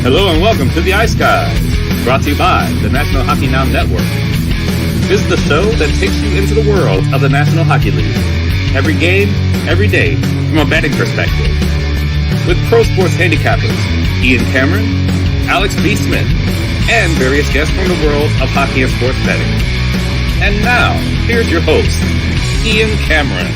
Hello and welcome to the Ice Guys, brought to you by the National Hockey Now Network. This is the show that takes you into the world of the National Hockey League. Every game, every day, from a betting perspective. With pro sports handicappers, Ian Cameron, Alex B. Smith, and various guests from the world of hockey and sports betting. And now, here's your host, Ian Cameron.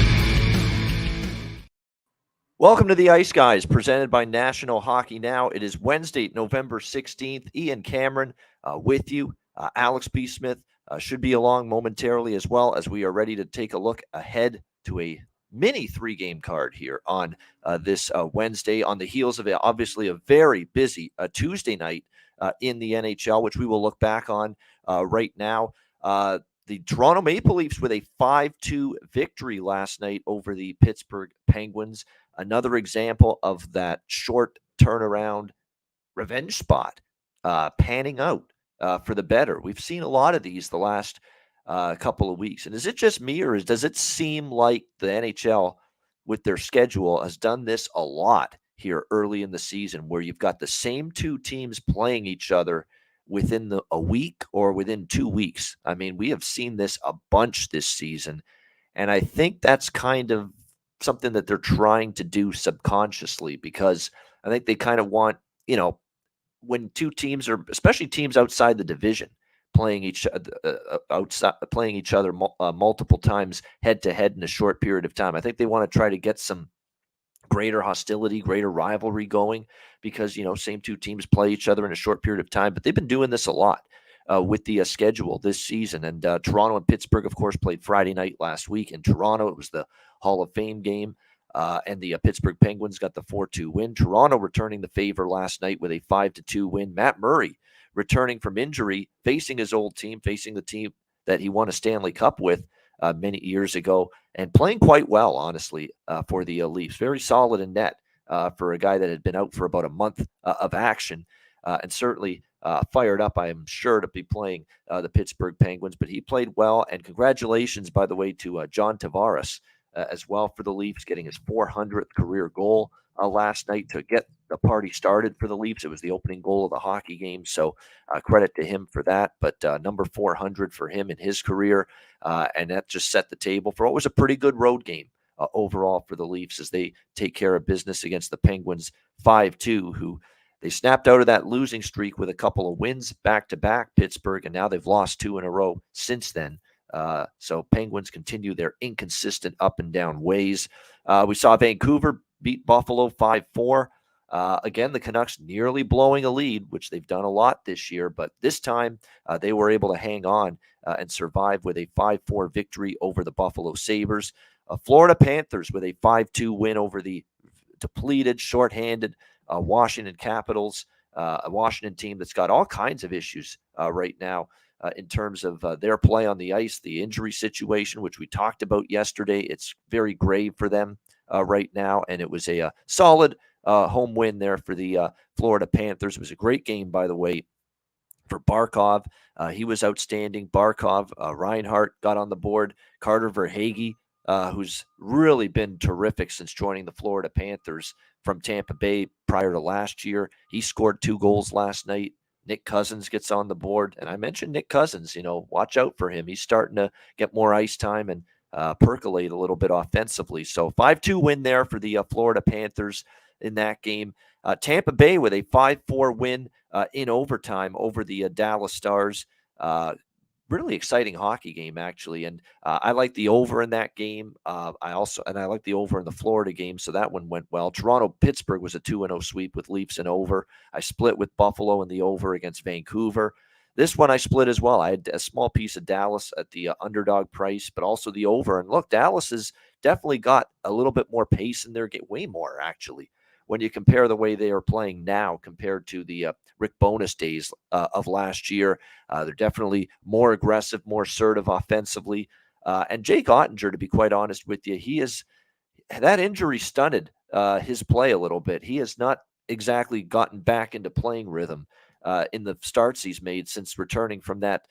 Welcome to the Ice Guys, presented by National Hockey Now. It is Wednesday, November 16th. Ian Cameron with you. Alex B. Smith should be along momentarily as well, as we are ready to take a look ahead to a mini three-game card here on this Wednesday, on the heels of obviously a very busy Tuesday night in the NHL, which we will look back on right now. The Toronto Maple Leafs with a 5-2 victory last night over the Pittsburgh Penguins. Another example of that short turnaround revenge spot panning out for the better. We've seen a lot of these the last couple of weeks. And is it just me, or does it seem like the NHL with their schedule has done this a lot here early in the season, where you've got the same two teams playing each other within a week or within 2 weeks? I mean, we have seen this a bunch this season. And I think that's kind of something that they're trying to do subconsciously, because I think they kind of want, when two teams are, especially teams outside the division, playing each other multiple times head to head in a short period of time. I think they want to try to get some greater hostility, greater rivalry going, because, same two teams play each other in a short period of time. But they've been doing this a lot with the schedule this season. And Toronto and Pittsburgh, of course, played Friday night last week. In Toronto, it was the Hall of Fame game, and the Pittsburgh Penguins got the 4-2 win. Toronto returning the favor last night with a 5-2 win. Matt Murray returning from injury, facing his old team, facing the team that he won a Stanley Cup with many years ago, and playing quite well, honestly, for the Leafs. Very solid in net for a guy that had been out for about a month of action, and certainly fired up, I am sure, to be playing the Pittsburgh Penguins. But he played well, and congratulations, by the way, to John Tavares as well for the Leafs, getting his 400th career goal last night to get the party started for the Leafs. It was the opening goal of the hockey game, so credit to him for that. But number 400 for him in his career, and that just set the table for what was a pretty good road game overall for the Leafs, as they take care of business against the Penguins 5-2, who they snapped out of that losing streak with a couple of wins back-to-back, Pittsburgh, and now they've lost 2 in a row since then. So Penguins continue their inconsistent up and down ways. We saw Vancouver beat Buffalo 5-4. Again, the Canucks nearly blowing a lead, which they've done a lot this year, but this time they were able to hang on and survive with a 5-4 victory over the Buffalo Sabres. Florida Panthers with a 5-2 win over the depleted, shorthanded Washington Capitals, a Washington team that's got all kinds of issues right now in terms of their play on the ice, the injury situation, which we talked about yesterday. It's very grave for them right now, and it was a solid home win there for the Florida Panthers. It was a great game, by the way, for Barkov. He was outstanding. Barkov, Reinhart got on the board. Carter Verhaeghe, who's really been terrific since joining the Florida Panthers from Tampa Bay prior to last year. He scored 2 goals last night. Nick Cousins gets on the board. And I mentioned Nick Cousins, watch out for him. He's starting to get more ice time and percolate a little bit offensively. So 5-2 win there for the Florida Panthers in that game. Tampa Bay with a 5-4 win in overtime over the Dallas Stars. Really exciting hockey game, actually. And I like the over in that game. I like the over in the Florida game, so that one went well. Toronto-Pittsburgh was a 2-0 sweep with Leafs and over. I split with Buffalo in the over against Vancouver. This one I split as well. I had a small piece of Dallas at the underdog price, but also the over. And look, Dallas has definitely got a little bit more pace in their game, way more, actually, when you compare the way they are playing now compared to the Rick Bowness days of last year. They're definitely more aggressive, more assertive offensively. And Jake Ottinger, to be quite honest with you, that injury stunted his play a little bit. He has not exactly gotten back into playing rhythm in the starts he's made since returning from that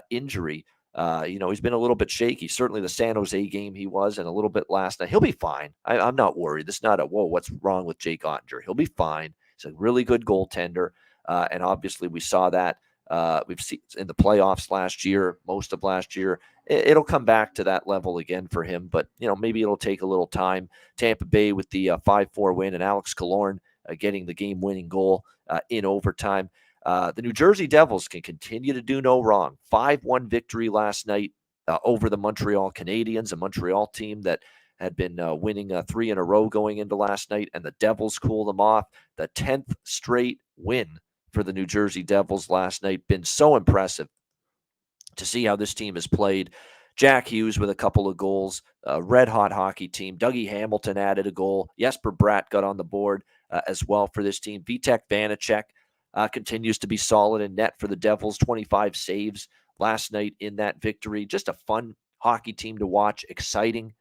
injury. He's been a little bit shaky. Certainly the San Jose game he was, and a little bit last night. He'll be fine. I'm not worried. This is not what's wrong with Jake Ottinger. He'll be fine. He's a really good goaltender. And obviously we saw that. We've seen in the playoffs last year, most of last year. It'll come back to that level again for him, but maybe it'll take a little time. Tampa Bay with the 5-4 win, and Alex Killorn getting the game-winning goal in overtime. The New Jersey Devils can continue to do no wrong. 5-1 victory last night over the Montreal Canadiens, a Montreal team that had been winning 3 in a row going into last night, and the Devils cooled them off. The 10th straight win for the New Jersey Devils last night. Been so impressive to see how this team has played. Jack Hughes with a couple of goals, red-hot hockey team. Dougie Hamilton added a goal. Jesper Bratt got on the board as well for this team. Vitek Vanacek continues to be solid in net for the Devils, 25 saves last night in that victory. Just a fun hockey team to watch, exciting.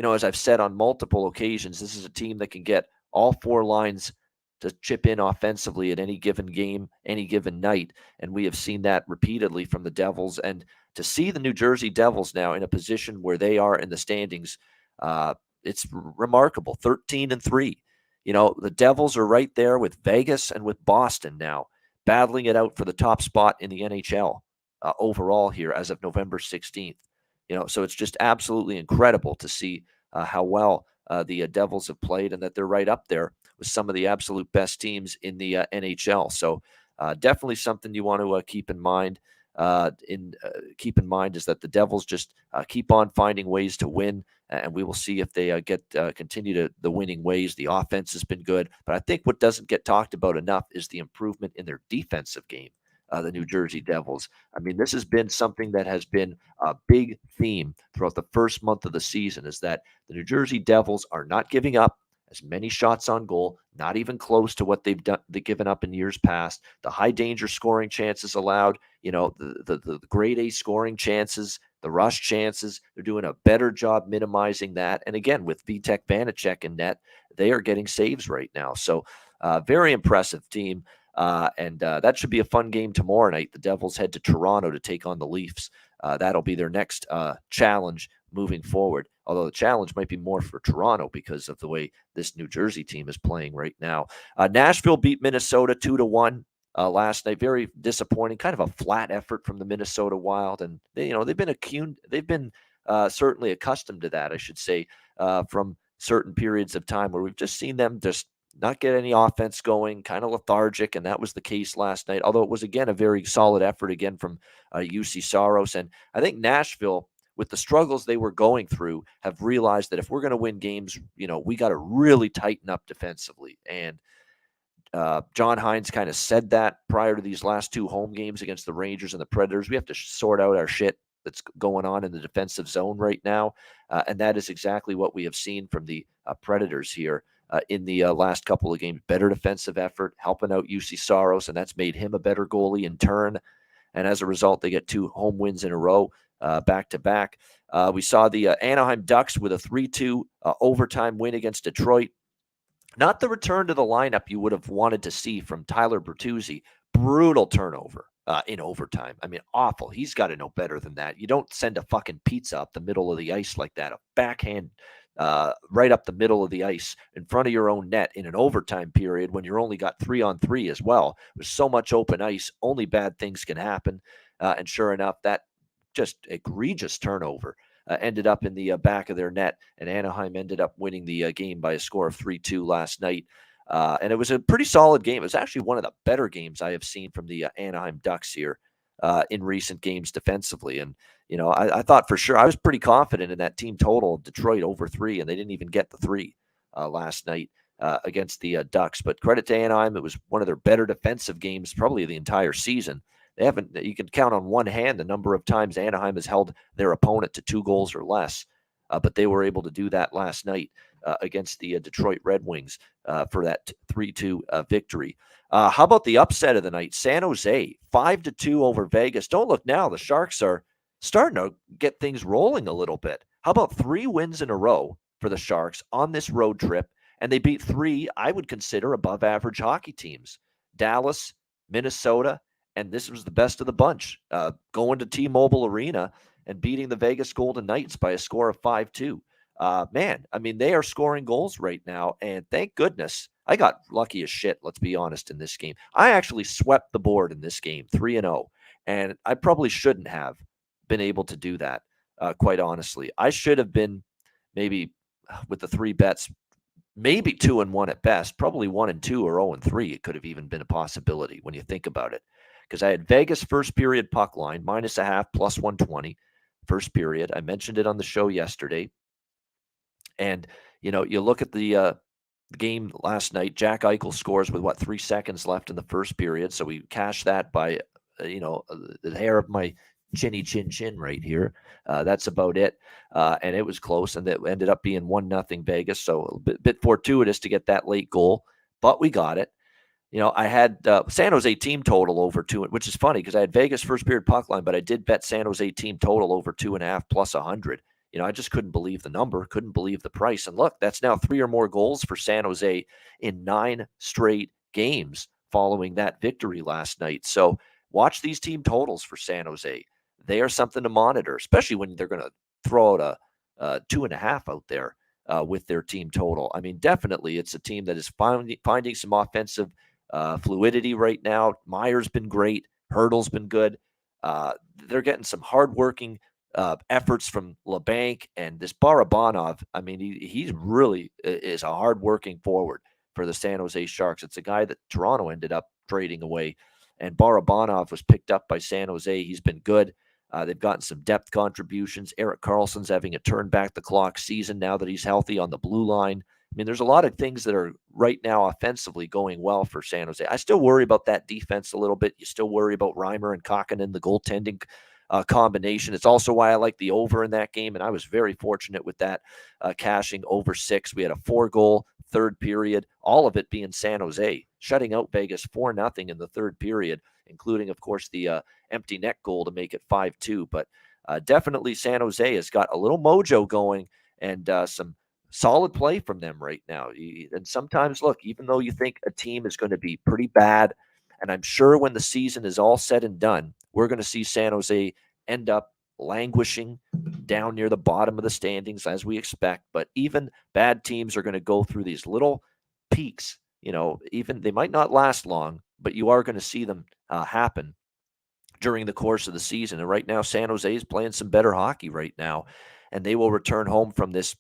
As I've said on multiple occasions, this is a team that can get all 4 lines to chip in offensively at any given game, any given night. And we have seen that repeatedly from the Devils. And to see the New Jersey Devils now in a position where they are in the standings, it's remarkable. 13-3. The Devils are right there with Vegas and with Boston now, battling it out for the top spot in the NHL overall here as of November 16th. So it's just absolutely incredible to see how well the Devils have played, and that they're right up there with some of the absolute best teams in the NHL. So definitely something you want to keep in mind. Keep in mind is that the Devils just keep on finding ways to win, and we will see if they continue the winning ways. The offense has been good, but I think what doesn't get talked about enough is the improvement in their defensive game. The New Jersey Devils. I mean, this has been something that has been a big theme throughout the first month of the season, is that the New Jersey Devils are not giving up as many shots on goal, not even close to what they've given up in years past. The high danger scoring chances allowed, the grade A scoring chances, the rush chances, they're doing a better job minimizing that. And again, with Vitek Vanacek in net, they are getting saves right now. So very impressive team. And that should be a fun game tomorrow night. The Devils head to Toronto to take on the Leafs. That'll be their next challenge moving forward, although the challenge might be more for Toronto because of the way this New Jersey team is playing right now. Nashville beat Minnesota 2-1 last night. Very disappointing, kind of a flat effort from the Minnesota Wild, and they've been certainly accustomed to that, I should say, from certain periods of time where we've just seen them just not get any offense going, kind of lethargic, and that was the case last night, although it was, again, a very solid effort again from UC Saros. And I think Nashville, with the struggles they were going through, have realized that if we're going to win games, we got to really tighten up defensively. And John Hines kind of said that prior to these last 2 home games against the Rangers and the Predators. We have to sort out our shit that's going on in the defensive zone right now. And that is exactly what we have seen from the Predators here in the last couple of games. Better defensive effort, helping out UC Saros, and that's made him a better goalie in turn. And as a result, they get 2 home wins in a row, back-to-back. We saw the Anaheim Ducks with a 3-2 overtime win against Detroit. Not the return to the lineup you would have wanted to see from Tyler Bertuzzi. Brutal turnover in overtime. I mean, awful. He's got to know better than that. You don't send a fucking pizza up the middle of the ice like that. A backhand right up the middle of the ice in front of your own net in an overtime period when you're only got 3-on-3 as well. There's so much open ice. Only bad things can happen. And sure enough, that just egregious turnover ended up in the back of their net, and Anaheim ended up winning the game by a score of 3-2 last night. And it was a pretty solid game. It was actually one of the better games I have seen from the Anaheim Ducks here in recent games defensively. And, I thought for sure, I was pretty confident in that team total of Detroit over 3, and they didn't even get the 3 last night against the Ducks. But credit to Anaheim, it was one of their better defensive games probably the entire season. You can count on one hand the number of times Anaheim has held their opponent to 2 goals or less, but they were able to do that last night against the Detroit Red Wings for that 3-2 victory. How about the upset of the night? San Jose, 5-2 over Vegas. Don't look now. The Sharks are starting to get things rolling a little bit. How about 3 wins in a row for the Sharks on this road trip? And they beat 3, I would consider, above-average hockey teams. Dallas, Minnesota, and this was the best of the bunch, going to T-Mobile Arena and beating the Vegas Golden Knights by a score of 5-2. Man, I mean, they are scoring goals right now, and thank goodness I got lucky as shit, let's be honest, in this game. I actually swept the board in this game, 3-0, and I probably shouldn't have been able to do that, quite honestly. I should have been maybe with the 3 bets, maybe 2-1 at best, probably 1-2 or 0-3. It could have even been a possibility when you think about it. Because I had Vegas first period puck line, -0.5, plus 120, first period. I mentioned it on the show yesterday. And, you look at the game last night. Jack Eichel scores with 3 seconds left in the first period. So we cashed that by, the hair of my chin right here. That's about it. And it was close, and that ended up being 1-0 Vegas. So a bit fortuitous to get that late goal, but we got it. I had San Jose team total over 2, which is funny because I had Vegas first period puck line, but I did bet San Jose team total over 2.5 plus 100. I just couldn't believe the number, couldn't believe the price. And look, that's now 3 or more goals for San Jose in 9 straight games following that victory last night. So watch these team totals for San Jose. They are something to monitor, especially when they're going to throw out a 2.5 out there with their team total. I mean, definitely it's a team that is finding some offensive fluidity right now. Meyer's been great. Hurdle's been good. They're getting some hardworking efforts from LeBanc and this Barabanov. I mean, he really is a hardworking forward for the San Jose Sharks. It's a guy that Toronto ended up trading away, and Barabanov was picked up by San Jose. He's been good. They've gotten some depth contributions. Erik Karlsson's having a turn back the clock season now that he's healthy on the blue line. I mean, there's a lot of things that are right now offensively going well for San Jose. I still worry about that defense a little bit. You still worry about Reimer and Kakkonen, the goaltending combination. It's also why I like the over in that game, and I was very fortunate with that cashing over 6. We had a 4-goal third period, all of it being San Jose, shutting out Vegas 4-0 in the third period, including, of course, the empty net goal to make it 5-2. But definitely San Jose has got a little mojo going and some solid play from them right now. And sometimes, look, even though you think a team is going to be pretty bad, and I'm sure when the season is all said and done, we're going to see San Jose end up languishing down near the bottom of the standings as we expect. But even bad teams are going to go through these little peaks. Even they might not last long, but you are going to see them happen during the course of the season. And right now, San Jose is playing some better hockey right now, and they will return home from this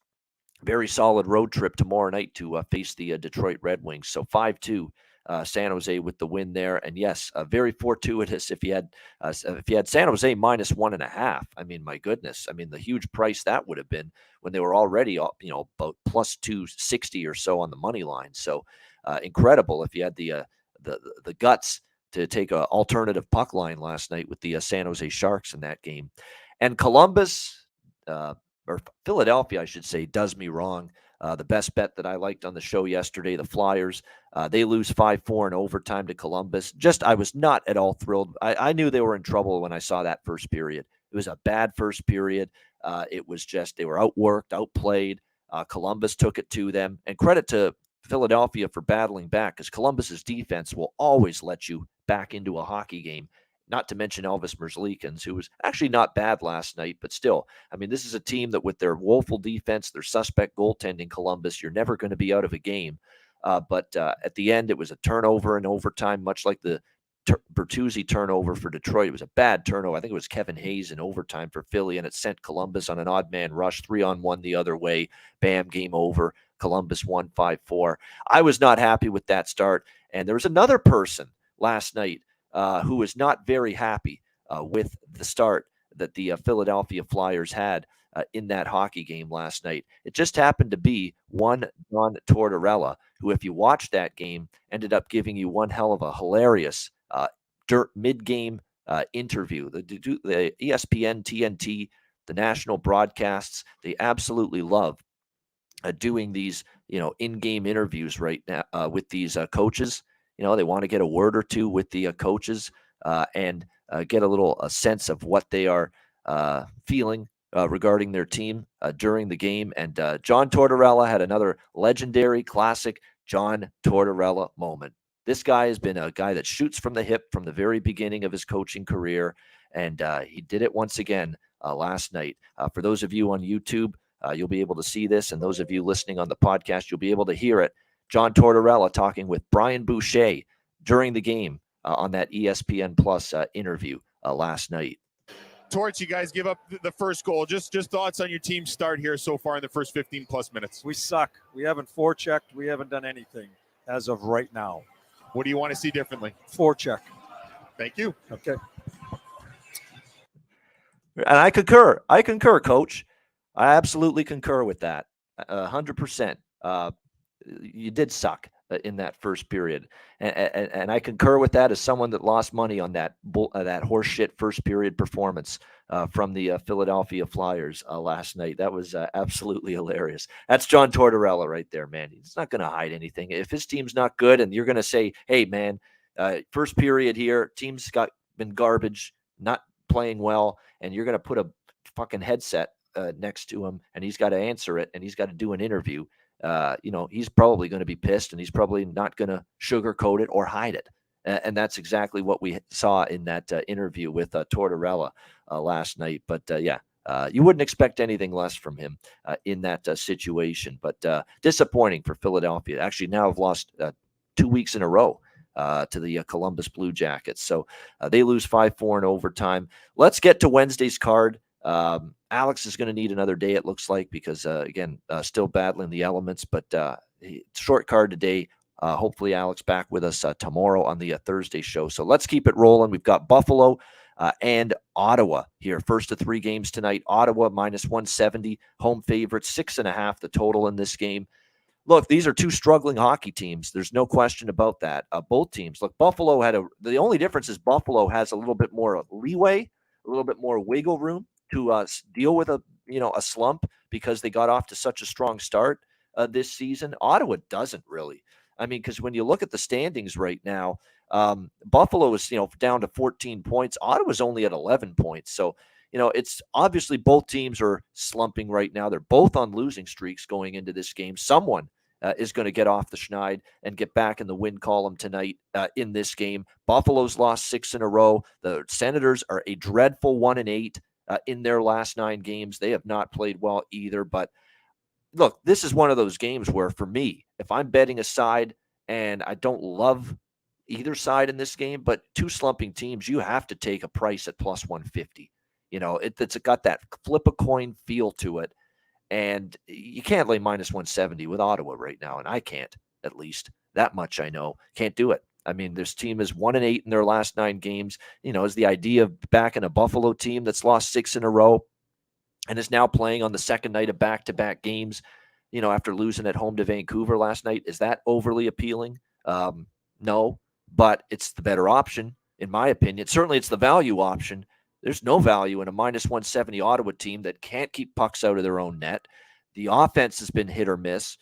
very solid road trip tomorrow night to face the Detroit Red Wings. So 5-2, San Jose with the win there. And yes, very fortuitous if you had San Jose -1.5. I mean, my goodness. I mean, the huge price that would have been when they were already, about plus 260 or so on the money line. So incredible if you had the guts to take an alternative puck line last night with the San Jose Sharks in that game. And Columbus, or Philadelphia, I should say, does me wrong. The best bet that I liked on the show yesterday, the Flyers, they lose 5-4 in overtime to Columbus. I was not at all thrilled. I knew they were in trouble when I saw that first period. It was a bad first period. It was just they were outworked, outplayed. Columbus took it to them. And credit to Philadelphia for battling back, because Columbus's defense will always let you back into a hockey game. Not to mention Elvis Merzlikins, who was actually not bad last night, but still, I mean, this is a team that with their woeful defense, their suspect goaltending, Columbus, you're never going to be out of a game. But at the end, it was a turnover in overtime, much like the Bertuzzi turnover for Detroit. It was a bad turnover. I think it was Kevin Hayes in overtime for Philly, and it sent Columbus on an odd man rush, 3-on-1 the other way. Bam, game over. Columbus won 5-4. I was not happy with that start. And there was another person last night who was not very happy with the start that the Philadelphia Flyers had in that hockey game last night. It just happened to be one John Tortorella, who, if you watched that game, ended up giving you one hell of a hilarious mid-game interview. The ESPN, TNT, the national broadcasts, they absolutely love doing these, in-game interviews right now with these coaches. They want to get a word or two with the coaches and get a sense of what they are feeling regarding their team during the game. And John Tortorella had another legendary, classic John Tortorella moment. This guy has been a guy that shoots from the hip from the very beginning of his coaching career, and he did it once again last night. For those of you on YouTube, you'll be able to see this, and those of you listening on the podcast, you'll be able to hear it. John Tortorella talking with Brian Boucher during the game on that ESPN Plus interview last night. Torch, you guys give up the first goal. Just thoughts on your team's start here so far in the first 15 plus minutes. We suck. We haven't forechecked. We haven't done anything as of right now. What do you want to see differently? Forecheck. Thank you. Okay. And I concur, Coach. I absolutely concur with that. 100%. You did suck in that first period, and I concur with that as someone that lost money on that horseshit first period performance from the Philadelphia Flyers last night. That was absolutely hilarious. That's John Tortorella right there, man. He's not going to hide anything. If his team's not good, and you're going to say, "Hey, man, first period here, team's been garbage, not playing well," and you're going to put a fucking headset next to him, and he's got to answer it, and he's got to do an interview. He's probably going to be pissed, and he's probably not going to sugarcoat it or hide it. And that's exactly what we saw in that interview with Tortorella last night. But you wouldn't expect anything less from him in that situation. But disappointing for Philadelphia. Actually, now have lost 2 weeks in a row to the Columbus Blue Jackets. So they lose 5-4 in overtime. Let's get to Wednesday's card. Alex is going to need another day, it looks like, because, again, still battling the elements. But short card today. Hopefully, Alex back with us tomorrow on the Thursday show. So let's keep it rolling. We've got Buffalo and Ottawa here. First of 3 games tonight. Ottawa -170, home favorites, 6.5 the total in this game. Look, these are two struggling hockey teams. There's no question about that. Both teams. Look, Buffalo the only difference is Buffalo has a little bit more leeway, a little bit more wiggle room to deal with a slump because they got off to such a strong start this season. Ottawa doesn't really. I mean, because when you look at the standings right now, Buffalo is down to 14 points. Ottawa's only at 11 points. So it's obviously both teams are slumping right now. They're both on losing streaks going into this game. Someone is going to get off the schneid and get back in the win column tonight in this game. Buffalo's lost 6 in a row. The Senators are a dreadful 1-8 in their last 9 games. They have not played well either. But look, this is one of those games where, for me, if I'm betting a side, and I don't love either side in this game, but two slumping teams, you have to take a price at +150. It's got that flip a coin feel to it. And you can't lay -170 with Ottawa right now. And I can't, at least. That much I know. Can't do it. I mean, this team is 1-8 in their last 9 games. Is the idea of backing a Buffalo team that's lost 6 in a row and is now playing on the second night of back-to-back games, after losing at home to Vancouver last night. Is that overly appealing? No, but it's the better option, in my opinion. Certainly it's the value option. There's no value in a -170 Ottawa team that can't keep pucks out of their own net. The offense has been hit or miss.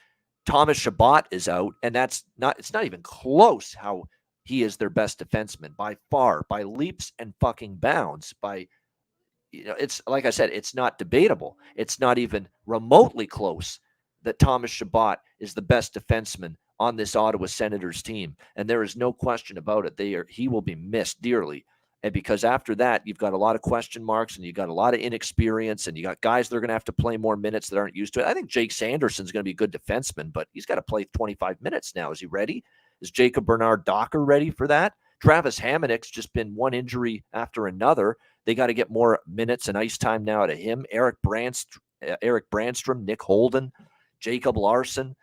Thomas Chabot is out, and it's not even close how he is their best defenseman by far, by leaps and fucking bounds. It's like I said, it's not debatable. It's not even remotely close that Thomas Chabot is the best defenseman on this Ottawa Senators team. And there is no question about it. He will be missed dearly. And because after that, you've got a lot of question marks and you've got a lot of inexperience and you got guys that are going to have to play more minutes that aren't used to it. I think Jake Sanderson's going to be a good defenseman, but he's got to play 25 minutes now. Is he ready? Is Jacob Bernard Docker ready for that? Travis Hamonick's just been one injury after another. They got to get more minutes and ice time now out of him. Eric Brandstrom, Nick Holden, Jacob Larson.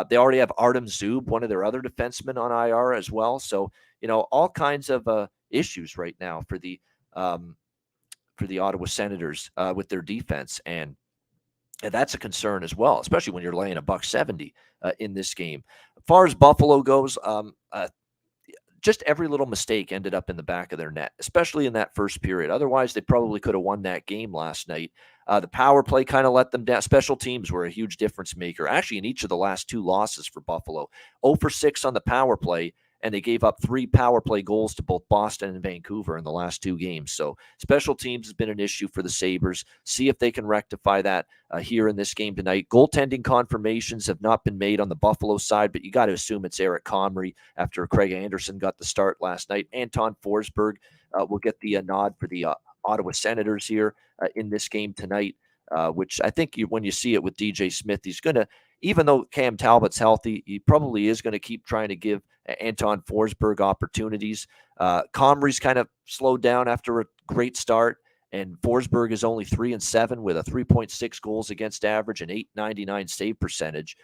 They already have Artem Zub, one of their other defensemen, on IR as well. So, all kinds of issues right now for the Ottawa Senators with their defense. And that's a concern as well, especially when you're laying $170 in this game. As far as Buffalo goes, just every little mistake ended up in the back of their net, especially in that first period. Otherwise, they probably could have won that game last night. The power play kind of let them down. Special teams were a huge difference maker. Actually, in each of the last 2 losses for Buffalo, 0 for 6 on the power play, and they gave up 3 power play goals to both Boston and Vancouver in the last 2 games. So special teams has been an issue for the Sabres. See if they can rectify that here in this game tonight. Goaltending confirmations have not been made on the Buffalo side, but you got to assume it's Eric Comrie after Craig Anderson got the start last night. Anton Forsberg will get the nod for the Ottawa Senators here in this game tonight, which I think when you see it with DJ Smith, he's going to even though Cam Talbot's healthy, he probably is going to keep trying to give Anton Forsberg opportunities. Comrie's kind of slowed down after a great start, and Forsberg is only 3-7 with a 3.6 goals against average and 899 save percentage.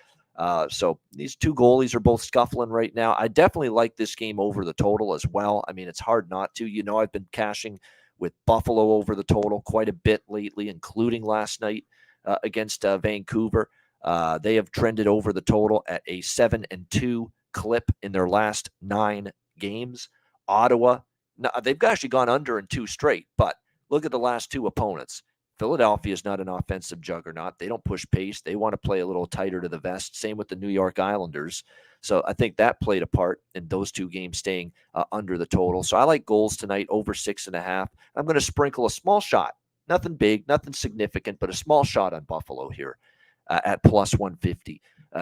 So these two goalies are both scuffling right now. I definitely like this game over the total as well. I mean, it's hard not to. I've been cashing with Buffalo over the total quite a bit lately, including last night against Vancouver. They have trended over the total at a 7-2 clip in their last 9 games. Ottawa, they've actually gone under in 2 straight, but look at the last 2 opponents. Philadelphia is not an offensive juggernaut. They don't push pace. They want to play a little tighter to the vest. Same with the New York Islanders. So I think that played a part in those 2 games staying under the total. So I like goals tonight over 6.5. I'm going to sprinkle a small shot. Nothing big, nothing significant, but a small shot on Buffalo here at plus 150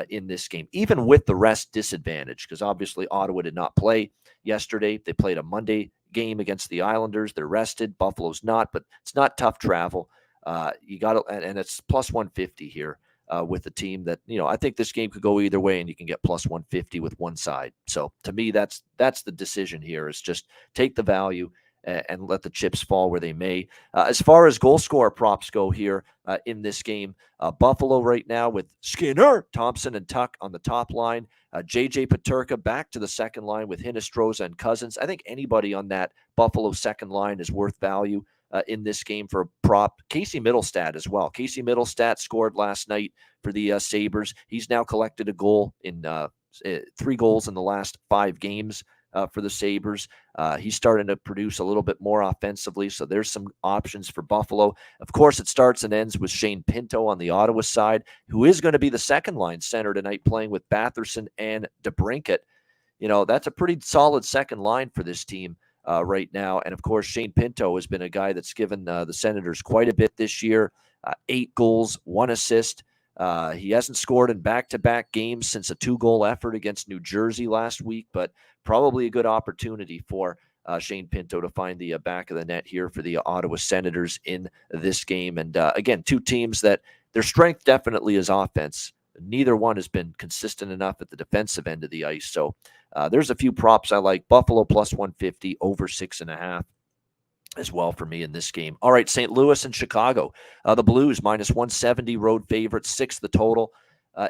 in this game, even with the rest disadvantage, because obviously Ottawa did not play yesterday. They played a Monday game against the Islanders. They're rested. Buffalo's not, but it's not tough travel. You got to, and it's plus 150 here with the team that, I think this game could go either way, and you can get plus 150 with one side. So to me, that's the decision here, is just take the value and let the chips fall where they may. As far as goal scorer props go here in this game, Buffalo right now with Skinner, Thompson, and Tuck on the top line. J.J. Peterka back to the second line with Hinostroza and Cousins. I think anybody on that Buffalo second line is worth value in this game for a prop. Casey Middlestat as well. Casey Middlestat scored last night for the Sabres. He's now collected a goal in 3 goals in the last 5 games for the Sabres. He's starting to produce a little bit more offensively, so there's some options for Buffalo. Of course, it starts and ends with Shane Pinto on the Ottawa side, who is going to be the second line center tonight, playing with Batherson and DeBrincat. That's a pretty solid second line for this team right now. And of course, Shane Pinto has been a guy that's given the Senators quite a bit this year. 8 goals, 1 assist. He hasn't scored in back-to-back games since a 2-goal effort against New Jersey last week, but probably a good opportunity for Shane Pinto to find the back of the net here for the Ottawa Senators in this game. And again, 2 teams that their strength definitely is offense. Neither one has been consistent enough at the defensive end of the ice. So there's a few props I like. Buffalo plus 150, over 6.5. as well for me in this game. All right, St. Louis and Chicago. The Blues minus 170 road favorites, 6 the total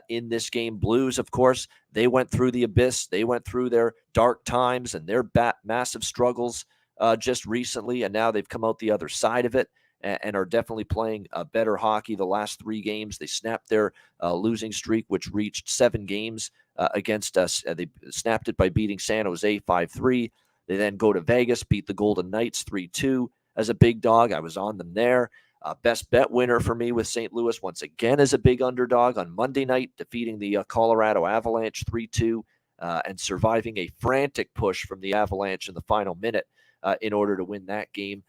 in this game. Blues, of course, they went through the abyss. They went through their dark times and their massive struggles just recently, and now they've come out the other side of it and are definitely playing better hockey the last 3 games. They snapped their losing streak, which reached 7 games against us. They snapped it by beating San Jose 5-3. They then go to Vegas, beat the Golden Knights 3-2 as a big dog. I was on them there. Best bet winner for me with St. Louis once again as a big underdog on Monday night, defeating the Colorado Avalanche 3-2 and surviving a frantic push from the Avalanche in the final minute in order to win that game.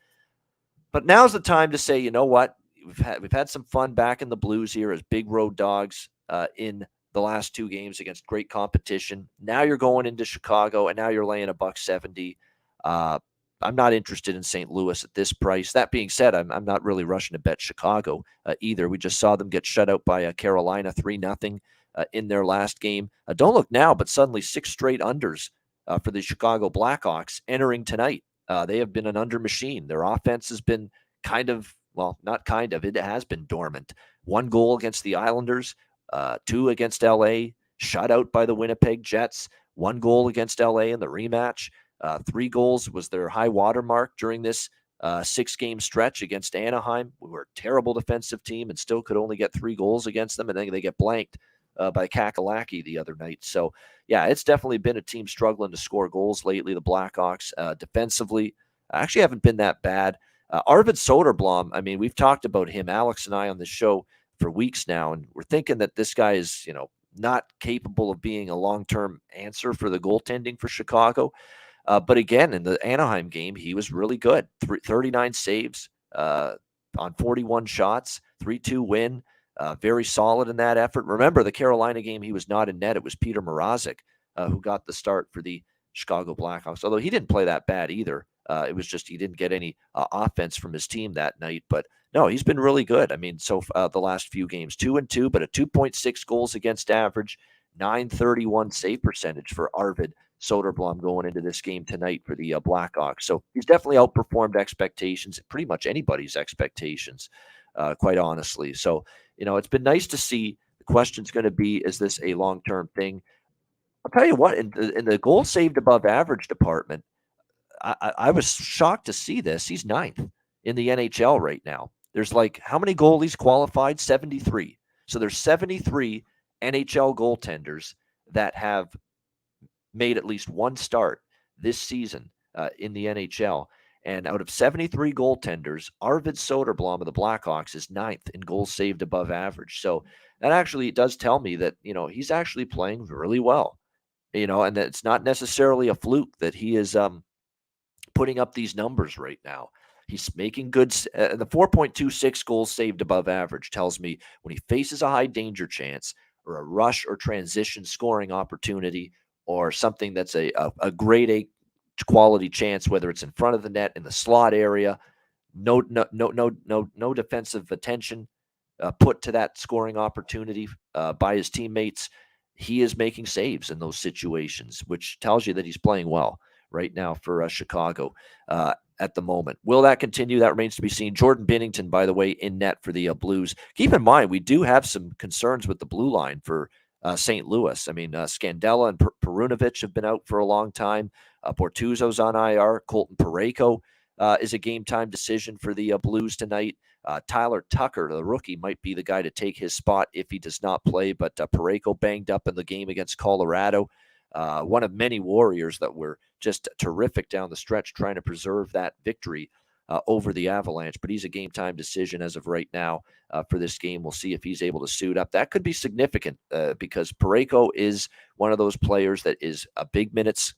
But now's the time to say, you know what? We've had some fun back in the Blues here as big road dogs in the last 2 games against great competition. Now you're going into Chicago, and now you're laying $1.70. I'm not interested in St. Louis at this price. That being said, I'm not really rushing to bet Chicago either. We just saw them get shut out by Carolina 3-0 in their last game. Don't look now, but suddenly 6 straight unders for the Chicago Blackhawks entering tonight. They have been an under machine. Their offense has been it has been dormant. 1 goal against the Islanders, 2 against LA, shut out by the Winnipeg Jets, 1 goal against LA in the rematch. 3 goals was their high water mark during this 6-game stretch against Anaheim. We were a terrible defensive team and still could only get 3 goals against them, and then they get blanked by Kakalaki the other night. So, yeah, it's definitely been a team struggling to score goals lately, the Blackhawks. Defensively, actually haven't been that bad. Arvid Soderblom, I mean, we've talked about him, Alex and I, on this show for weeks now, and we're thinking that this guy is, not capable of being a long-term answer for the goaltending for Chicago. But again, in the Anaheim game, he was really good. 39 saves on 41 shots, 3-2 win. Very solid in that effort. Remember, the Carolina game, he was not in net. It was Peter Mrazek who got the start for the Chicago Blackhawks, although he didn't play that bad either It was just he didn't get any offense from his team that night. But no, he's been really good. I mean, so the last few games, 2-2, but a 2.6 goals against average, 931 save percentage for Arvid Soderblom going into this game tonight for the Blackhawks. So he's definitely outperformed expectations, pretty much anybody's expectations, quite honestly. So, it's been nice to see. The question's going to be, is this a long-term thing? I'll tell you what, in the goal saved above average department, I was shocked to see this. He's ninth in the NHL right now. There's how many goalies qualified? 73. So there's 73 NHL goaltenders that have made at least one start this season in the NHL. And out of 73 goaltenders, Arvid Soderblom of the Blackhawks is ninth in goals saved above average. So that actually does tell me that, he's actually playing really well, and that it's not necessarily a fluke that he is putting up these numbers right now. He's making good. The 4.26 goals saved above average tells me when he faces a high danger chance or a rush or transition scoring opportunity or something that's a grade A quality chance, whether it's in front of the net in the slot area, no defensive attention put to that scoring opportunity by his teammates. He is making saves in those situations, which tells you that he's playing well right now for Chicago at the moment. Will that continue? That remains to be seen. Jordan Binnington, by the way, in net for the Blues. Keep in mind, we do have some concerns with the blue line for St. Louis. I mean, Scandella and Perunovic have been out for a long time. Bortuzzo's on IR. Colton Parayko is a game-time decision for the Blues tonight. Tyler Tucker, the rookie, might be the guy to take his spot if he does not play, but Parayko banged up in the game against Colorado. One of many Warriors that were just terrific down the stretch trying to preserve that victory over the Avalanche. But he's a game-time decision as of right now for this game. We'll see if he's able to suit up. That could be significant because Parayko is one of those players that is a big minutes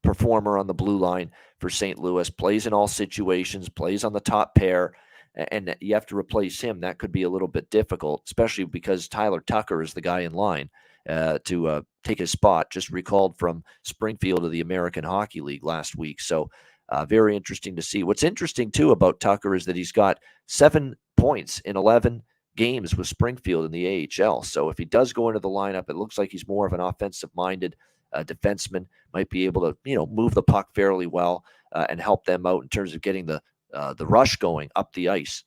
performer on the blue line for St. Louis, plays in all situations, plays on the top pair, and you have to replace him. That could be a little bit difficult, especially because Tyler Tucker is the guy in line to take his spot, just recalled from Springfield of the American Hockey League last week. So very interesting to see. What's interesting, too, about Tucker is that he's got 7 points in 11 games with Springfield in the AHL. So if he does go into the lineup, it looks like he's more of an offensive-minded defenseman, might be able to, move the puck fairly well and help them out in terms of getting the rush going up the ice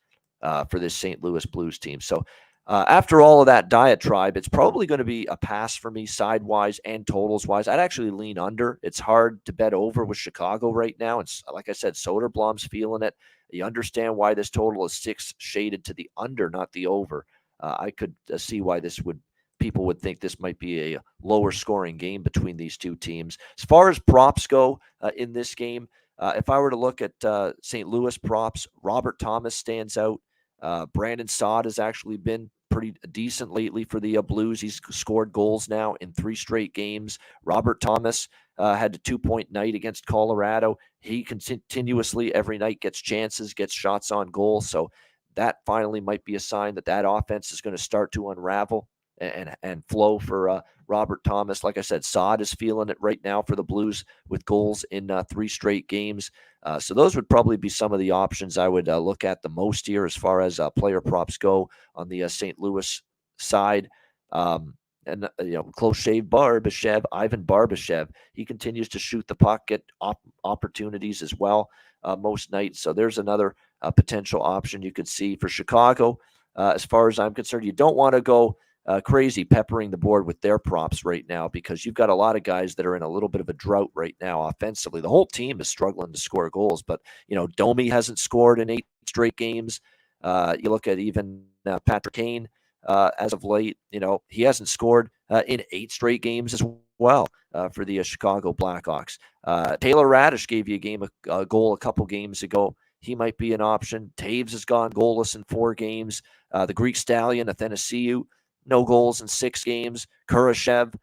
for this St. Louis Blues team. So after all of that diatribe, it's probably going to be a pass for me side-wise and totals-wise. I'd actually lean under. It's hard to bet over with Chicago right now. It's like I said, Soderblom's feeling it. You understand why this total is 6 shaded to the under, not the over. I could see why people would think this might be a lower scoring game between these two teams. As far as props go in this game, if I were to look at St. Louis props, Robert Thomas stands out. Brandon Saad has actually been pretty decent lately for the Blues. He's scored goals now in 3 straight games. Robert Thomas had a 2-point night against Colorado. He continuously every night gets chances, gets shots on goal. So that finally might be a sign that offense is going to start to unravel and flow for Robert Thomas. Like I said, Saad is feeling it right now for the Blues with goals in 3 straight games. So those would probably be some of the options I would look at the most here as far as player props go on the St. Louis side. And close shave Ivan Barbashev, he continues to shoot the puck, get opportunities as well most nights. So there's another potential option you could see for Chicago. As far as I'm concerned, you don't want to go crazy peppering the board with their props right now because you've got a lot of guys that are in a little bit of a drought right now offensively. The whole team is struggling to score goals, but Domi hasn't scored in 8 straight games. You look at even Patrick Kane as of late, he hasn't scored in 8 straight games as well for the Chicago Blackhawks. Taylor Radish gave you a goal a couple games ago. He might be an option. Taves has gone goalless in 4 games. The Greek Stallion, Athanasiou, no goals in 6 games. Kurashev,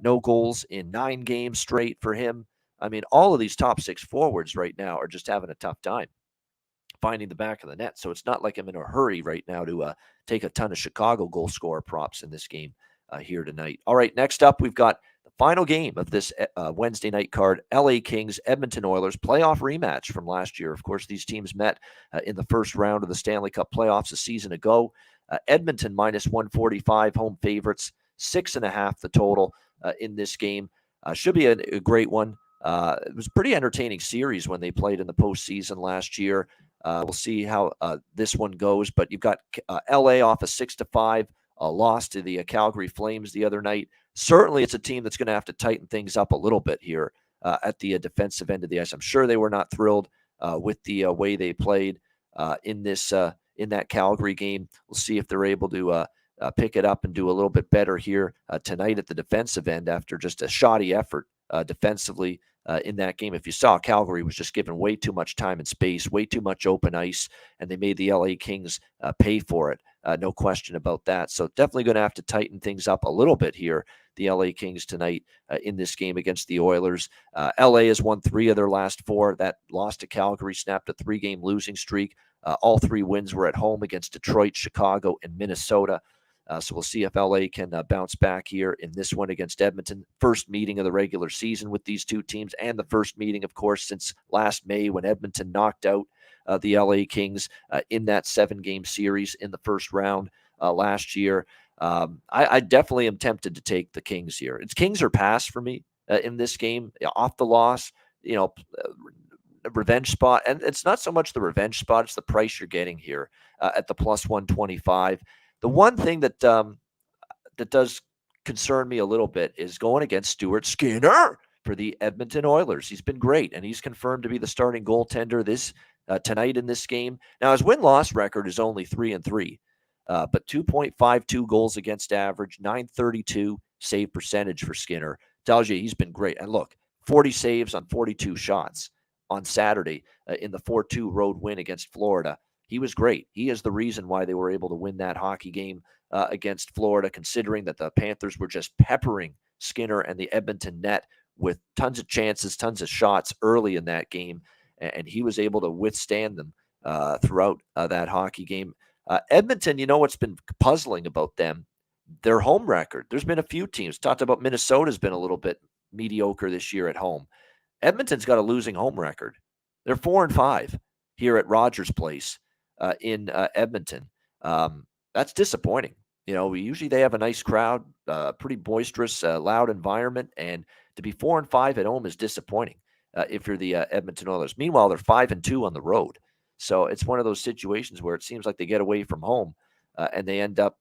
no goals in 9 games straight for him. I mean, all of these top 6 forwards right now are just having a tough time finding the back of the net. So it's not like I'm in a hurry right now to take a ton of Chicago goal scorer props in this game here tonight. All right, next up, we've got the Final game of this Wednesday night card, LA Kings, Edmonton Oilers, playoff rematch from last year. Of course, these teams met in the first round of the Stanley Cup playoffs a season ago. Edmonton minus 145, home favorites, 6.5 the total in this game. Should be a great one. It was a pretty entertaining series when they played in the postseason last year. We'll see how this one goes, but you've got LA off a 6-5 loss to the Calgary Flames the other night. Certainly, it's a team that's going to have to tighten things up a little bit here at the defensive end of the ice. I'm sure they were not thrilled with the way they played in that Calgary game. We'll see if they're able to pick it up and do a little bit better here tonight at the defensive end after just a shoddy effort defensively in that game. If you saw, Calgary was just given way too much time and space, way too much open ice, and they made the LA Kings pay for it. No question about that. So definitely going to have to tighten things up a little bit here, the LA Kings tonight in this game against the Oilers. LA has won 3 of their last 4. That loss to Calgary snapped a 3-game losing streak. All 3 wins were at home against Detroit, Chicago, and Minnesota. So we'll see if LA can bounce back here in this one against Edmonton. First meeting of the regular season with these two teams, and the first meeting, of course, since last May when Edmonton knocked out the LA Kings in that 7-game series in the first round last year. I definitely am tempted to take the Kings here. It's Kings or pass for me in this game. Off the loss, revenge spot. And it's not so much the revenge spot, it's the price you're getting here at the plus 125. The one thing that does concern me a little bit is going against Stuart Skinner for the Edmonton Oilers. He's been great, and he's confirmed to be the starting goaltender tonight in this game. Now, his win-loss record is only 3-3, but 2.52 goals against average, .932 save percentage for Skinner. Tells you he's been great. And look, 40 saves on 42 shots on Saturday in the 4-2 road win against Florida. He was great. He is the reason why they were able to win that hockey game against Florida, considering that the Panthers were just peppering Skinner and the Edmonton net with tons of chances, tons of shots early in that game, and he was able to withstand them throughout that hockey game. Edmonton, what's been puzzling about them? Their home record. There's been a few teams. Talked about Minnesota's been a little bit mediocre this year at home. Edmonton's got a losing home record. They're 4-5 here at Rogers Place in Edmonton. That's disappointing. Usually they have a nice crowd, pretty boisterous, loud environment, and to be 4-5 at home is disappointing if you're the Edmonton Oilers. Meanwhile, they're 5-2 on the road. So it's one of those situations where it seems like they get away from home and they end up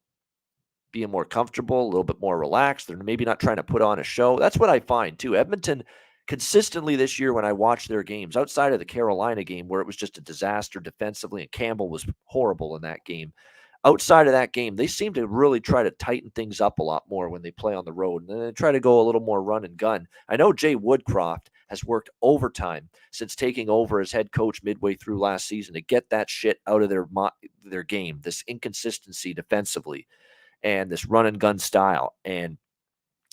being more comfortable, a little bit more relaxed. They're maybe not trying to put on a show. That's what I find too. Edmonton consistently this year when I watch their games, outside of the Carolina game where it was just a disaster defensively and Campbell was horrible in that game, outside of that game, they seem to really try to tighten things up a lot more when they play on the road and they try to go a little more run and gun. I know Jay Woodcroft has worked overtime since taking over as head coach midway through last season to get that shit out of their game, this inconsistency defensively and this run and gun style. And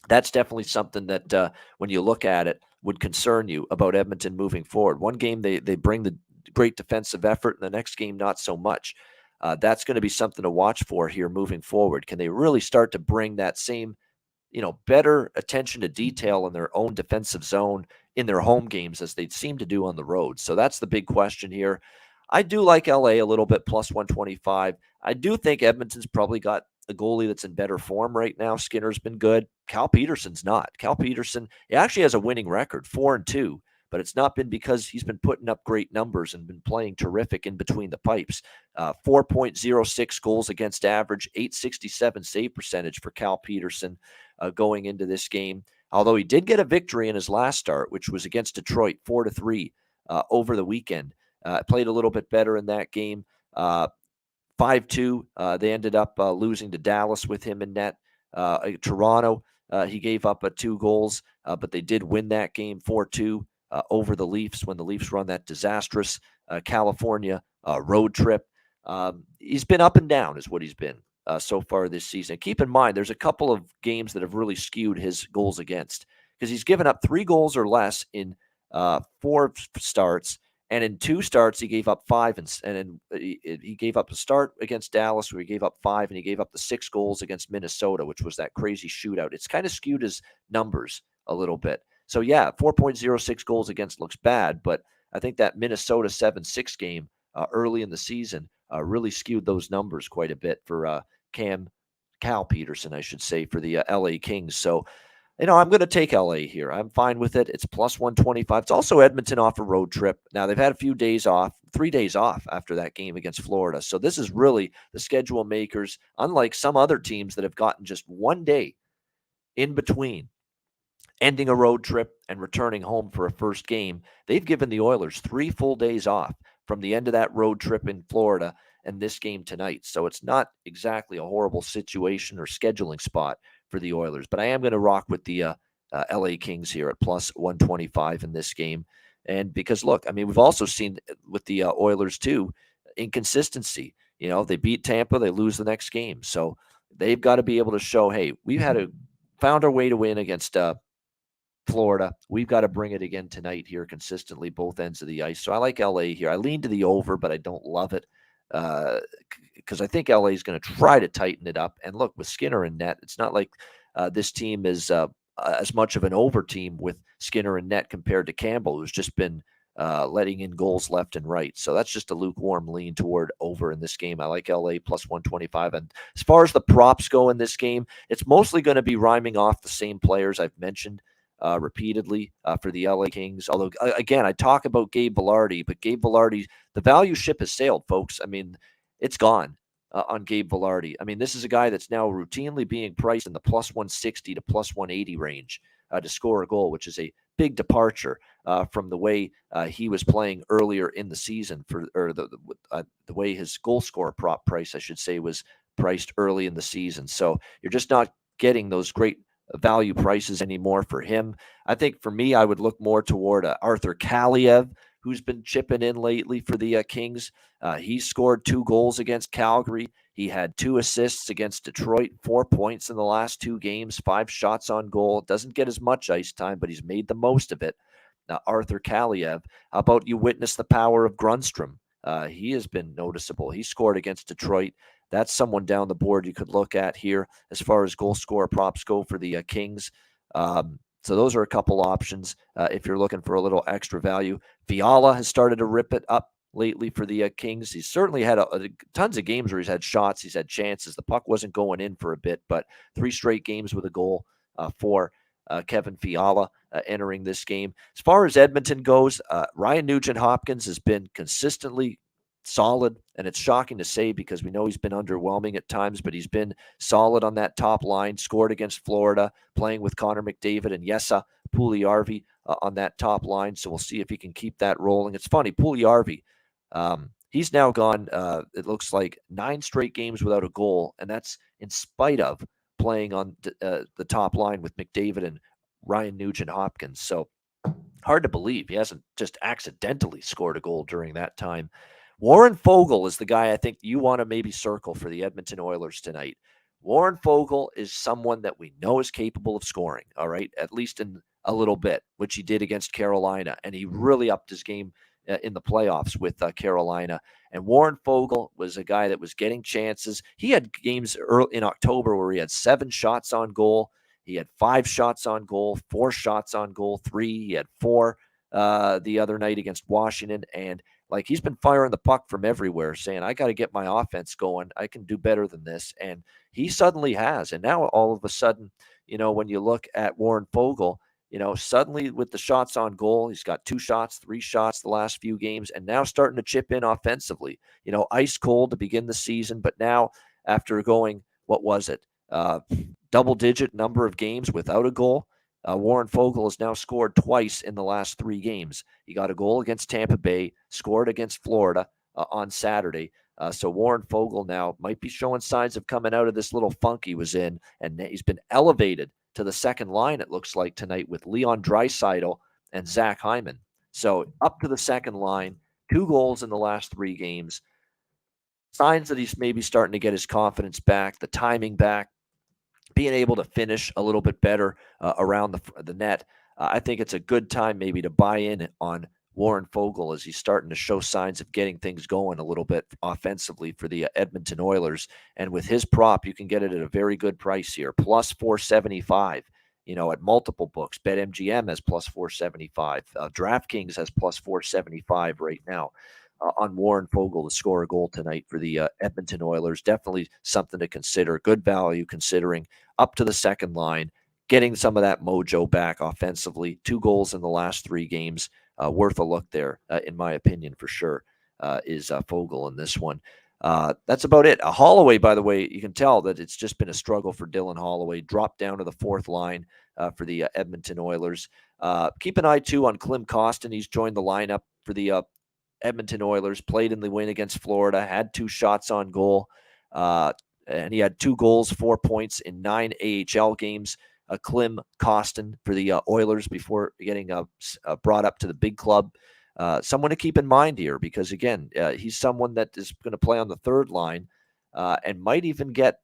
that's definitely something that when you look at it would concern you about Edmonton moving forward. One game they bring the great defensive effort, and the next game not so much. That's going to be something to watch for here moving forward. Can they really start to bring that same, better attention to detail in their own defensive zone in their home games as they seem to do on the road? So that's the big question here. I do like LA a little bit, plus 125. I do think Edmonton's probably got a goalie that's in better form right now. Skinner's been good. Cal Peterson's not. Cal Peterson, he actually has a winning record, 4-2, but it's not been because he's been putting up great numbers and been playing terrific in between the pipes. 4.06 goals against average, .867 save percentage for Cal Peterson going into this game. Although he did get a victory in his last start, which was against Detroit, 4-3 over the weekend. Played a little bit better in that game. 5-2. They ended up losing to Dallas with him in net. Toronto, he gave up 2 goals, but they did win that game 4-2 over the Leafs when the Leafs run that disastrous California road trip. He's been up and down is what he's been so far this season. Keep in mind, there's a couple of games that have really skewed his goals against because he's given up 3 goals or less in 4 starts. And in 2 starts, he gave up 5, and then he gave up a start against Dallas where he gave up 5, and he gave up the 6 goals against Minnesota, which was that crazy shootout. It's kind of skewed his numbers a little bit. So, yeah, 4.06 goals against looks bad, but I think that Minnesota 7-6 game early in the season really skewed those numbers quite a bit for Cal Peterson, I should say, for the LA Kings. So, I'm going to take LA here. I'm fine with it. It's plus 125. It's also Edmonton off a road trip. Now, they've had a few days off, 3 days off after that game against Florida. So, this is really the schedule makers, unlike some other teams that have gotten just 1 day in between ending a road trip and returning home for a first game. They've given the Oilers 3 full days off from the end of that road trip in Florida and this game tonight. So it's not exactly a horrible situation or scheduling spot for the Oilers. But I am going to rock with the LA Kings here at plus 125 in this game. And because, look, I mean, we've also seen with the Oilers, too, inconsistency. They beat Tampa, they lose the next game. So they've got to be able to show, hey, we've found our way to win against Florida. We've got to bring it again tonight here consistently, both ends of the ice. So I like LA here. I lean to the over, but I don't love it because I think LA is going to try to tighten it up. And look, with Skinner in net, it's not like this team is as much of an over team with Skinner in net compared to Campbell, who's just been letting in goals left and right. So that's just a lukewarm lean toward over in this game. I like LA plus 125. And as far as the props go in this game, it's mostly going to be rhyming off the same players I've mentioned repeatedly for the LA Kings. Although, again, I talk about Gabe Vilardi, but Gabe Vilardi, the value ship has sailed, folks. I mean, it's gone on Gabe Vilardi. I mean, this is a guy that's now routinely being priced in the plus 160 to plus 180 range to score a goal, which is a big departure from the way he was playing earlier in the season or the way his goal scorer prop price, I should say, was priced early in the season. So you're just not getting those great value prices anymore for him. I think for me, I would look more toward Arthur Kaliev, who's been chipping in lately for the Kings. He scored 2 goals against Calgary. He had 2 assists against Detroit, 4 points in the last 2 games, 5 shots on goal. Doesn't get as much ice time, but he's made the most of it. Now, Arthur Kaliev, how about you witness the power of Grundstrom? He has been noticeable. He scored against Detroit. That's someone down the board you could look at here as far as goal scorer props go for the Kings. So those are a couple options if you're looking for a little extra value. Fiala has started to rip it up lately for the Kings. He's certainly had tons of games where he's had shots, he's had chances. The puck wasn't going in for a bit, but 3 straight games with a goal for Kevin Fiala entering this game. As far as Edmonton goes, Ryan Nugent-Hopkins has been consistently solid, and it's shocking to say because we know he's been underwhelming at times, but he's been solid on that top line, scored against Florida, playing with Connor McDavid and Jesse Puljujärvi on that top line. So we'll see if he can keep that rolling. It's funny, Puljujärvi, he's now gone, it looks like 9 straight games without a goal, and that's in spite of playing on the top line with McDavid and Ryan Nugent-Hopkins. So hard to believe he hasn't just accidentally scored a goal during that time. Warren Foegele is the guy I think you want to maybe circle for the Edmonton Oilers tonight. Warren Foegele is someone that we know is capable of scoring, all right, at least in a little bit, which he did against Carolina, and he really upped his game in the playoffs with Carolina. And Warren Foegele was a guy that was getting chances. He had games early in October where he had 7 shots on goal. He had 5 shots on goal, 4 shots on goal, 3. He had 4 the other night against Washington, and like he's been firing the puck from everywhere, saying, I got to get my offense going. I can do better than this. And he suddenly has. And now all of a sudden, when you look at Warren Foegele, suddenly with the shots on goal, he's got 2 shots, 3 shots the last few games, and now starting to chip in offensively. Ice cold to begin the season, but now after going, what was it? Double-digit number of games without a goal. Warren Foegele has now scored twice in the last 3 games. He got a goal against Tampa Bay, scored against Florida on Saturday. So Warren Foegele now might be showing signs of coming out of this little funk he was in, and he's been elevated to the second line, it looks like, tonight with Leon Draisaitl and Zach Hyman. So up to the second line, 2 goals in the last 3 games. Signs that he's maybe starting to get his confidence back, the timing back, being able to finish a little bit better around the net. I think it's a good time maybe to buy in on Warren Foegele as he's starting to show signs of getting things going a little bit offensively for the Edmonton Oilers. And with his prop, you can get it at a very good price here, plus 475 at multiple books. BetMGM has plus 475. DraftKings has plus 475 right now on Warren Foegele to score a goal tonight for the Edmonton Oilers. Definitely something to consider. Good value considering up to the second line, getting some of that mojo back offensively. 2 goals in the last 3 games. Worth a look there, in my opinion, for sure, is Foegele in this one. That's about it. Holloway, by the way, you can tell that it's just been a struggle for Dylan Holloway. Dropped down to the 4th line for the Edmonton Oilers. Keep an eye, too, on Klim Kostin. He's joined the lineup for the Edmonton Oilers, played in the win against Florida, had 2 shots on goal, and he had 2 goals, 4 points in 9 AHL games. Klim Kostin for the Oilers before getting brought up to the big club. Someone to keep in mind here because, again, he's someone that is going to play on the 3rd line and might even get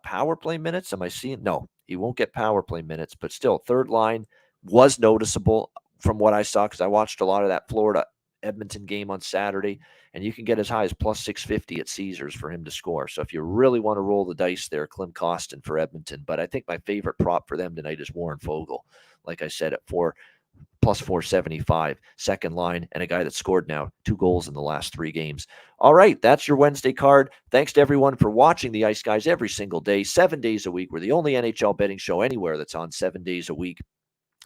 power play minutes. Am I seeing? No, he won't get power play minutes, but still, 3rd line was noticeable from what I saw because I watched a lot of that Florida Edmonton game on Saturday, and you can get as high as plus 650 at Caesars for him to score. So if you really want to roll the dice there, Klim Kostin for Edmonton. But I think my favorite prop for them tonight is Warren Foegele. Like I said, at plus 475, second line, and a guy that scored now 2 goals in the last 3 games. All right, that's your Wednesday card. Thanks to everyone for watching the Ice Guys every single day, 7 days a week. We're the only NHL betting show anywhere that's on 7 days a week.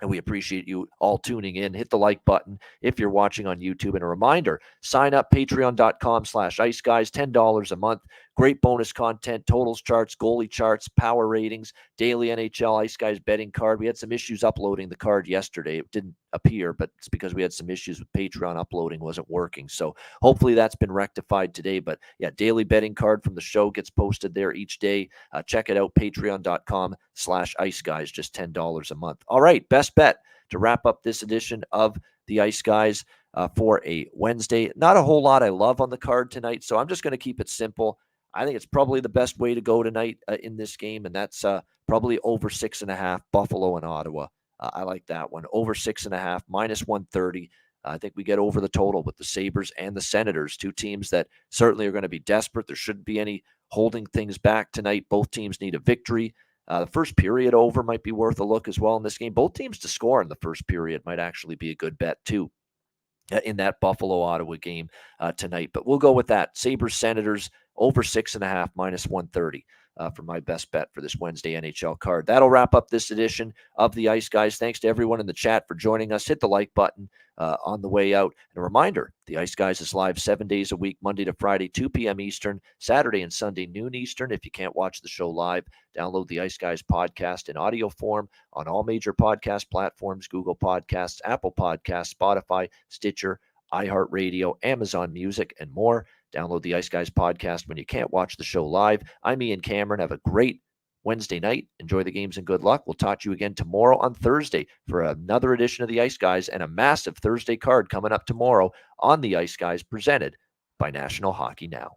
And we appreciate you all tuning in. Hit the like button if you're watching on YouTube. And a reminder, sign up patreon.com/iceguys, $10 a month. Great bonus content, totals charts, goalie charts, power ratings, daily NHL Ice Guys betting card. We had some issues uploading the card yesterday. It didn't appear, but it's because we had some issues with Patreon uploading, wasn't working. So hopefully that's been rectified today. But yeah, daily betting card from the show gets posted there each day. Check it out, patreon.com/iceguys, just $10 a month. All right, best bet to wrap up this edition of the Ice Guys for a Wednesday. Not a whole lot I love on the card tonight, so I'm just going to keep it simple. I think it's probably the best way to go tonight in this game, and that's probably over 6.5, Buffalo and Ottawa. I like that one. Over 6.5, minus 130. I think we get over the total with the Sabres and the Senators, 2 teams that certainly are going to be desperate. There shouldn't be any holding things back tonight. Both teams need a victory. The first period over might be worth a look as well in this game. Both teams to score in the first period might actually be a good bet too in that Buffalo-Ottawa game tonight. But we'll go with that. Sabres-Senators over 6.5, minus 130 for my best bet for this Wednesday NHL card. That'll wrap up this edition of the Ice Guys. Thanks to everyone in the chat for joining us. Hit the like button on the way out. And a reminder, the Ice Guys is live 7 days a week, Monday to Friday, 2 p.m. Eastern, Saturday and Sunday, noon Eastern. If you can't watch the show live, download the Ice Guys podcast in audio form on all major podcast platforms, Google Podcasts, Apple Podcasts, Spotify, Stitcher, iHeartRadio, Amazon Music, and more. Download the Ice Guys podcast when you can't watch the show live. I'm Ian Cameron. Have a great Wednesday night. Enjoy the games and good luck. We'll talk to you again tomorrow on Thursday for another edition of the Ice Guys and a massive Thursday card coming up tomorrow on the Ice Guys presented by National Hockey Now.